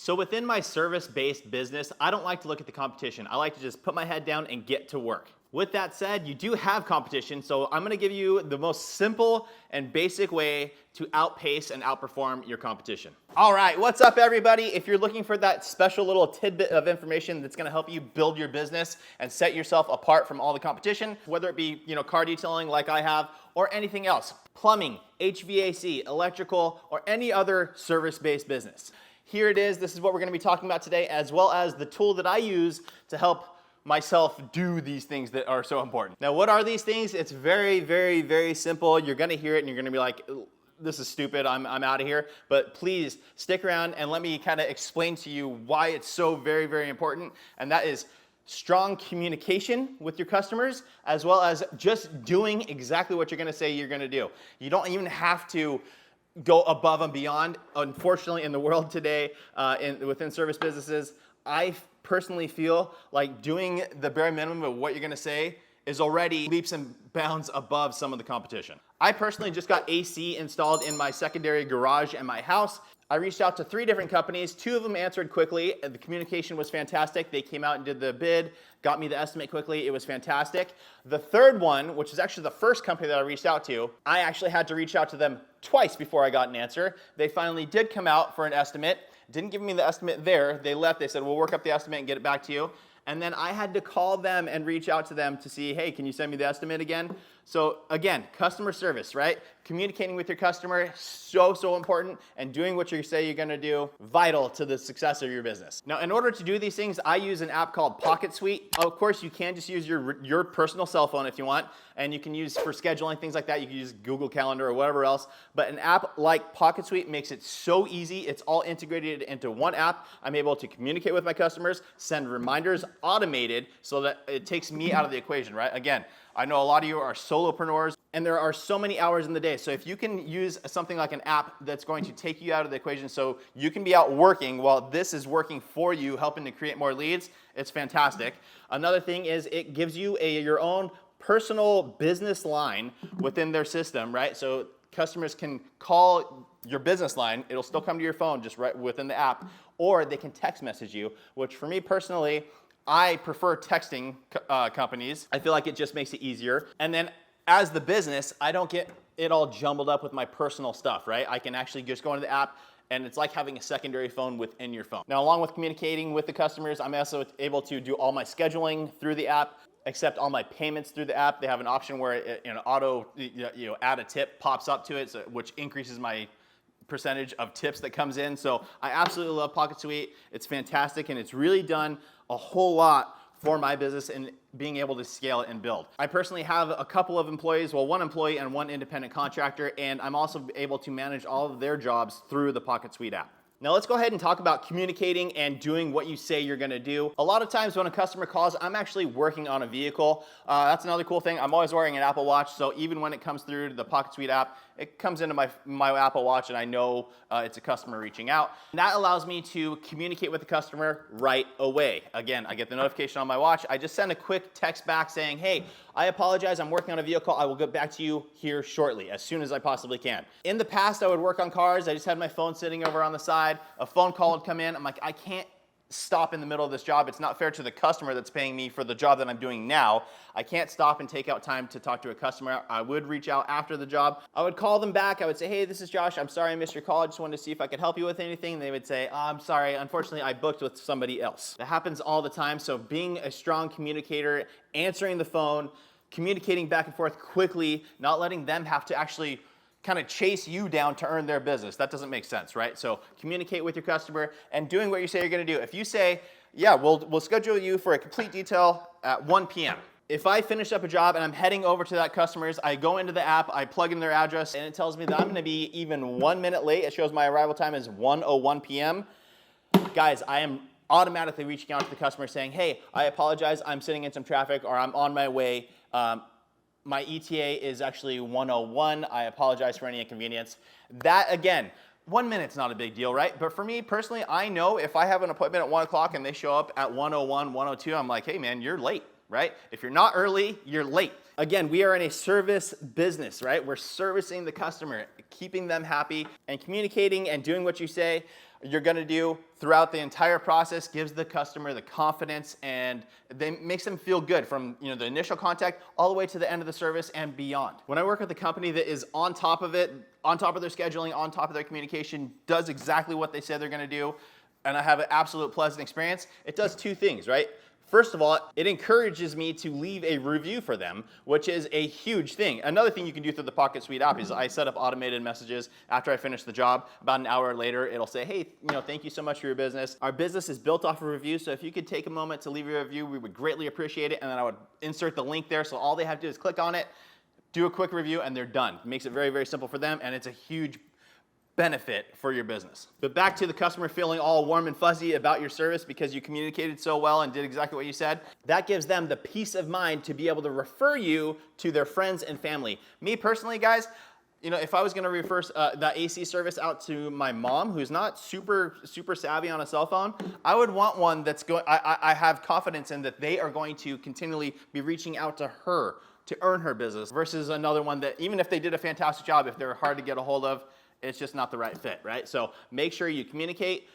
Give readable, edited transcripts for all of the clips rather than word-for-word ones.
So within my service-based business, I don't like to look at the competition. I like to just put my head down and get to work. With that said, you do have competition, so I'm gonna give you the most simple and basic way to outpace and outperform your competition. All right, what's up everybody? If you're looking for that special little tidbit of information that's gonna help you build your business and set yourself apart from all the competition, whether it be car detailing like I have, or anything else, plumbing, HVAC, electrical, or any other service-based business. Here it is, this is what we're gonna be talking about today, as well as the tool that I use to help myself do these things that are so important. Now, what are these things? It's very, very, very simple. You're gonna hear it and you're gonna be like, this is stupid, I'm out of here. But please stick around and let me kind of explain to you why it's so very, very important. And that is strong communication with your customers, as well as just doing exactly what you're gonna say you're gonna do. You don't even have to go above and beyond. Unfortunately, in the world today, within service businesses, I personally feel like doing the bare minimum of what you're gonna say is already leaps and bounds above some of the competition. I personally just got AC installed in my secondary garage at my house. I reached out to 3 different companies. 2 of them answered quickly. The communication was fantastic. They came out and did the bid, got me the estimate quickly. It was fantastic. The third one, which is actually the first company that I reached out to, I actually had to reach out to them twice before I got an answer. They finally did come out for an estimate. Didn't give me the estimate there. They left. They said, we'll work up the estimate and get it back to you. And then I had to call them and reach out to them to see, hey, can you send me the estimate again? So again, customer service, right? Communicating with your customer, so important, and doing what you say you're gonna do, vital to the success of your business. Now, in order to do these things, I use an app called PocketSuite. Of course, you can just use your personal cell phone if you want, and you can use for scheduling, things like that. You can use Google Calendar or whatever else, but an app like PocketSuite makes it so easy. It's all integrated into one app. I'm able to communicate with my customers, send reminders automated so that it takes me out of the equation, right? Again, I know a lot of you are solopreneurs and there are so many hours in the day. So if you can use something like an app that's going to take you out of the equation so you can be out working while this is working for you, helping to create more leads, it's fantastic. Another thing is it gives you your own personal business line within their system, right? So customers can call your business line. It'll still come to your phone just right within the app, or they can text message you, which for me personally, I prefer texting companies. I feel like it just makes it easier. And then as the business, I don't get it all jumbled up with my personal stuff, right? I can actually just go into the app and it's like having a secondary phone within your phone. Now, along with communicating with the customers, I'm also able to do all my scheduling through the app, accept all my payments through the app. They have an option where it, auto, add a tip pops up to it, which increases my percentage of tips that comes in. So I absolutely love PocketSuite. It's fantastic and it's really done a whole lot for my business and being able to scale it and build. I personally have a couple of employees, well, 1 employee and 1 independent contractor, and I'm also able to manage all of their jobs through the PocketSuite app. Now let's go ahead and talk about communicating and doing what you say you're gonna do. A lot of times when a customer calls, I'm actually working on a vehicle. That's another cool thing. I'm always wearing an Apple Watch, so even when it comes through the PocketSuite app, it comes into my Apple Watch and I know it's a customer reaching out. And that allows me to communicate with the customer right away. Again, I get the notification on my watch. I just send a quick text back saying, hey, I apologize, I'm working on a vehicle. I will get back to you here shortly, as soon as I possibly can. In the past, I would work on cars. I just had my phone sitting over on the side. A phone call would come in. I'm like, I can't stop in the middle of this job. It's not fair to the customer that's paying me for the job that I'm doing now. I can't stop and take out time to talk to a customer. I would reach out after the job. I would call them back. I would say, hey, this is Josh. I'm sorry I missed your call. I just wanted to see if I could help you with anything. And they would say, oh, I'm sorry. Unfortunately, I booked with somebody else. That happens all the time. So being a strong communicator, answering the phone, communicating back and forth quickly, not letting them have to actually kind of chase you down to earn their business. That doesn't make sense, right? So communicate with your customer and doing what you say you're gonna do. If you say, yeah, we'll schedule you for a complete detail at 1 p.m. If I finish up a job and I'm heading over to that customer's, I go into the app, I plug in their address, and it tells me that I'm gonna be even 1 minute late. It shows my arrival time is 1:01 p.m. Guys, I am automatically reaching out to the customer saying, hey, I apologize, I'm sitting in some traffic or I'm on my way. My ETA is actually 1:01. I apologize for any inconvenience. That, again, 1 minute's not a big deal, right? But for me personally, I know if I have an appointment at 1 o'clock and they show up at 1:01, 1:02, I'm like, hey man, you're late. right? If you're not early, you're late. Again, we are in a service business, right? We're servicing the customer, keeping them happy, and communicating and doing what you say you're gonna do throughout the entire process gives the customer the confidence and makes them feel good from the initial contact all the way to the end of the service and beyond. When I work with a company that is on top of it, on top of their scheduling, on top of their communication, does exactly what they said they're gonna do, and I have an absolute pleasant experience, it does two things, right? First of all, it encourages me to leave a review for them, which is a huge thing. Another thing you can do through the PocketSuite app is I set up automated messages after I finish the job. About an hour later, it'll say, hey, thank you so much for your business. Our business is built off of reviews, so if you could take a moment to leave a review, we would greatly appreciate it. And then I would insert the link there, so all they have to do is click on it, do a quick review, and they're done. It makes it very, very simple for them, and it's a huge benefit for your business. But back to the customer feeling all warm and fuzzy about your service because you communicated so well and did exactly what you said. That gives them the peace of mind to be able to refer you to their friends and family. Me personally, guys, if I was gonna refer the AC service out to my mom, who's not super savvy on a cell phone, I would want one that's I have confidence in that they are going to continually be reaching out to her to earn her business versus another one that even if they did a fantastic job, if they're hard to get a hold of, it's just not the right fit, right? So make sure you communicate,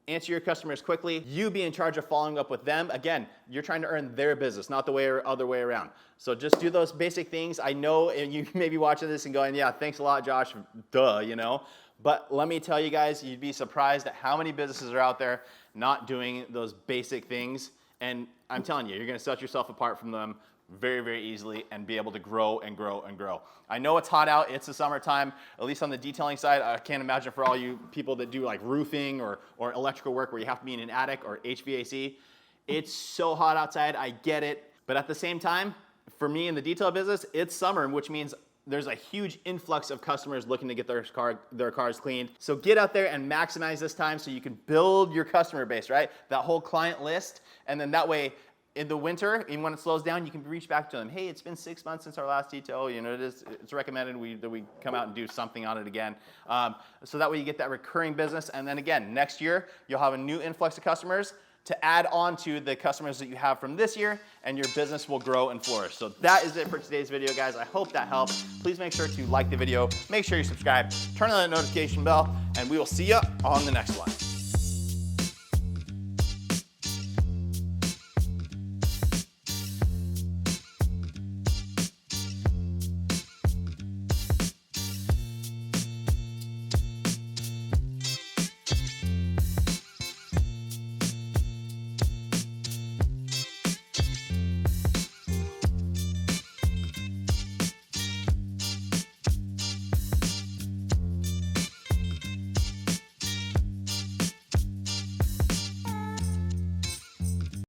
answer your customers quickly, you be in charge of following up with them. Again, you're trying to earn their business, not the other way around. So just do those basic things. I know you may be watching this and going, yeah, thanks a lot, Josh, duh, But let me tell you guys, you'd be surprised at how many businesses are out there not doing those basic things. And I'm telling you, you're gonna set yourself apart from them very, very easily and be able to grow and grow and grow. I know it's hot out, it's the summertime, at least on the detailing side. I can't imagine for all you people that do like roofing or electrical work where you have to be in an attic or HVAC. It's so hot outside, I get it. But at the same time, for me in the detail business, it's summer, which means there's a huge influx of customers looking to get their cars cleaned. So get out there and maximize this time so you can build your customer base, right? That whole client list, and then that way, in the winter, even when it slows down, you can reach back to them. Hey, it's been 6 months since our last detail. It's recommended that we come out and do something on it again. So that way you get that recurring business. And then again, next year, you'll have a new influx of customers to add on to the customers that you have from this year, and your business will grow and flourish. So that is it for today's video, guys. I hope that helped. Please make sure to like the video, make sure you subscribe, turn on the notification bell, and we will see you on the next one.